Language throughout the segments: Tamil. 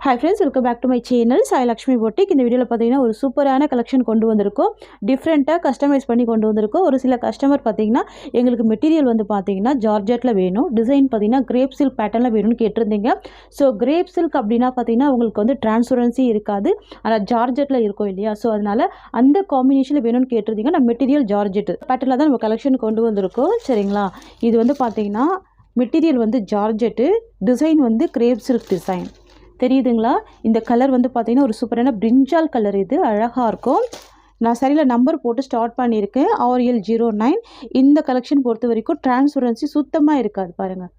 Hi friends, welcome back to my channel Sai Lakshmi Boutique. இந்த வீடியோல பாத்தீங்கன்னா ஒரு சூப்பரான கலெக்ஷன் கொண்டு வந்திருக்கோம். டிஃபரண்டா கஸ்டமைஸ் பண்ணி கொண்டு வந்திருக்கோம். ஒரு சில கஸ்டமர் பாத்தீங்கன்னா எங்களுக்கு மெட்டீரியல் வந்து பாத்தீங்கன்னா ஜார்ஜெட்ல வேணும். டிசைன் பாத்தீங்கன்னா கிரேப் சில்க் பேட்டர்ன்ல வேணும்னு கேட்டிருந்தீங்க. சோ கிரேப் சில்க் அப்படினா பாத்தீங்கன்னா உங்களுக்கு வந்து டிரான்ஸ்பரன்சி இருக்காது. ஆனா ஜார்ஜெட்ல இருக்கும் இல்லையா? சோ அதனால அந்த காம்பினேஷன்ல வேணும்னு கேட்டிருந்தீங்க. நம்ம மெட்டீரியல் ஜார்ஜெட் பேட்டர்ன்ல தான் நம்ம கலெக்ஷன் கொண்டு வந்திருக்கோம். சரிங்களா? இது வந்து பாத்தீங்கன்னா மெட்டீரியல் வந்து ஜார்ஜெட், டிசைன் வந்து கிரேப் சில்க் டிசைன். தெரியுதுங்களா? இந்த கலர் வந்து பார்த்தீங்கன்னா ஒரு சூப்பரான பிரிஞ்சால் கலர், இது அழகாக இருக்கும். நான் சரியில் நம்பர் போட்டு ஸ்டார்ட் பண்ணியிருக்கேன் RL09. இந்த கலெக்ஷன் பொறுத்த வரைக்கும் டிரான்ஸ்பரன்சி சுத்தமாக இருக்காது பாருங்கள்.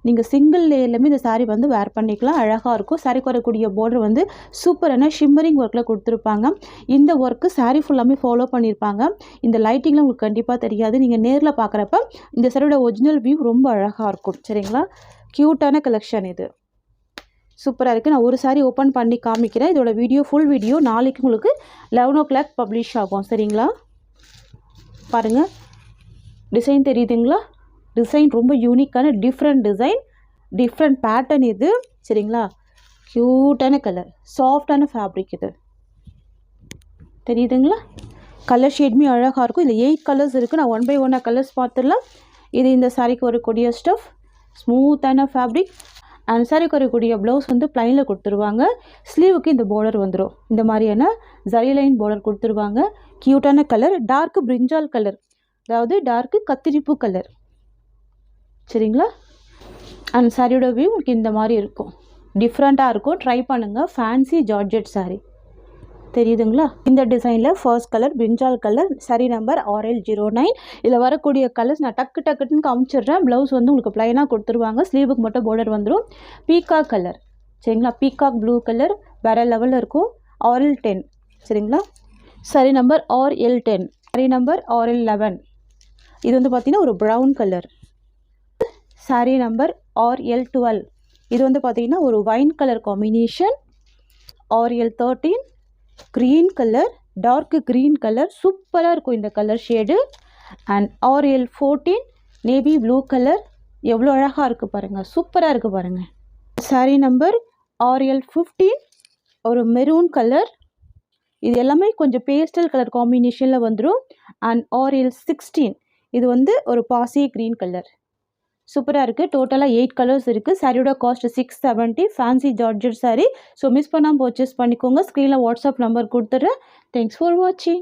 நீங்கள் சிங்கிள் லேயர்லேயுமே இந்த சாரீ வந்து வேர் பண்ணிக்கலாம், அழகாக இருக்கும். சாரீக்கு வரக்கூடிய பார்டர் வந்து சூப்பரான ஷிம்மரிங் ஒர்க்கில் கொடுத்துருப்பாங்க. இந்த ஒர்க்கு சாரீ ஃபுல்லாமே ஃபாலோ பண்ணியிருப்பாங்க. இந்த லைட்டிங்லாம் உங்களுக்கு கண்டிப்பாக தெரியாது. நீங்கள் நேரில் பார்க்குறப்ப இந்த சாரியோட ஒரிஜினல் வியூ ரொம்ப அழகாக இருக்கும். சரிங்களா? க்யூட்டான கலெக்ஷன் இது, சூப்பராக இருக்குது. நான் ஒரு சாரீ ஓப்பன் பண்ணி காமிக்கிறேன். இதோட வீடியோ ஃபுல் வீடியோ நாளைக்கு உங்களுக்கு 11 o'clock பப்ளிஷ் ஆகும். சரிங்களா? பாருங்கள், டிசைன் தெரியுதுங்களா? டிசைன் ரொம்ப யூனிக்கான டிஃப்ரெண்ட் டிசைன், டிஃப்ரெண்ட் பேட்டர்ன் இது. சரிங்களா? க்யூட்டான கலர், சாஃப்டான ஃபேப்ரிக் இது. தெரியுதுங்களா? கலர் ஷேட்மே அழகாக இருக்கும். இதில் 8 கலர்ஸ் இருக்குது. நான் 1 by 1 கலர்ஸ் பார்த்துடலாம். இது இந்த சாரீக்கு வரக்கூடிய ஸ்டஃப், ஸ்மூத்தான ஃபேப்ரிக். அண்ட் சாரிக்கு வரக்கூடிய ப்ளவுஸ் வந்து ப்ளைனில் கொடுத்துருவாங்க. ஸ்லீவுக்கு இந்த பார்டர் வந்துடும். இந்த மாதிரியான ஜரி லைன் பார்டர் கொடுத்துருவாங்க. க்யூட்டான கலர், டார்க் பிரிஞ்சால் கலர், அதாவது டார்க்கு கத்திரிப்பூ கலர். சரிங்களா? அண்ட் சாரியோட வியூ உங்களுக்கு இந்த மாதிரி இருக்கும், டிஃப்ரெண்ட்டாக இருக்கும். ட்ரை பண்ணுங்கள். Fancy georgette sari. தெரியுதுங்களா? இந்த டிசைனில் ஃபர்ஸ்ட் கலர் பிரிஞ்சால் கலர், சாரி நம்பர் RL09. இதில் வரக்கூடிய கலர்ஸ் நான் டக்குன்னு காமிச்சிடுறேன். ப்ளவுஸ் வந்து உங்களுக்கு ப்ளைனாக கொடுத்துருவாங்க. ஸ்லீவுக்கு மட்டும் பார்டர் வந்துடும். Peacock colour. சரிங்களா? பீகாக் ப்ளூ கலர் வேறு லெவலில் இருக்கும். RL10. சரிங்களா? Sorry number RL10, sorry number RL11. இது வந்து பார்த்திங்கன்னா ஒரு brown colour. Sorry number RL12. இது வந்து பார்த்திங்கன்னா ஒரு wine colour combination. RL13 green colour, dark green colour, சூப்பராக இருக்கும் இந்த colour shade. And RL14 navy blue colour. எவ்வளோ அழகாக இருக்குது பாருங்கள், சூப்பராக இருக்குது பாருங்கள். சாரீ நம்பர் RL15 ஒரு மெரூன் கலர். இது எல்லாமே கொஞ்சம் பேஸ்டல் கலர் காம்பினேஷனில் வந்துடும். அண்ட் RL16 இது வந்து ஒரு பாசி க்ரீன் கலர். சூப்பராக இருக்குது. டோட்டலாக 8 கலர்ஸ் இருக்குது. சாரியோட cost 670. Fancy georgette sari. So miss பண்ணாமல் பர்ச்சேஸ் பண்ணிக்கோங்க. ஸ்க்ரீனில் வாட்ஸ்அப் நம்பர் கொடுத்துட்றேன். தேங்க்ஸ் ஃபார் வாட்சிங்.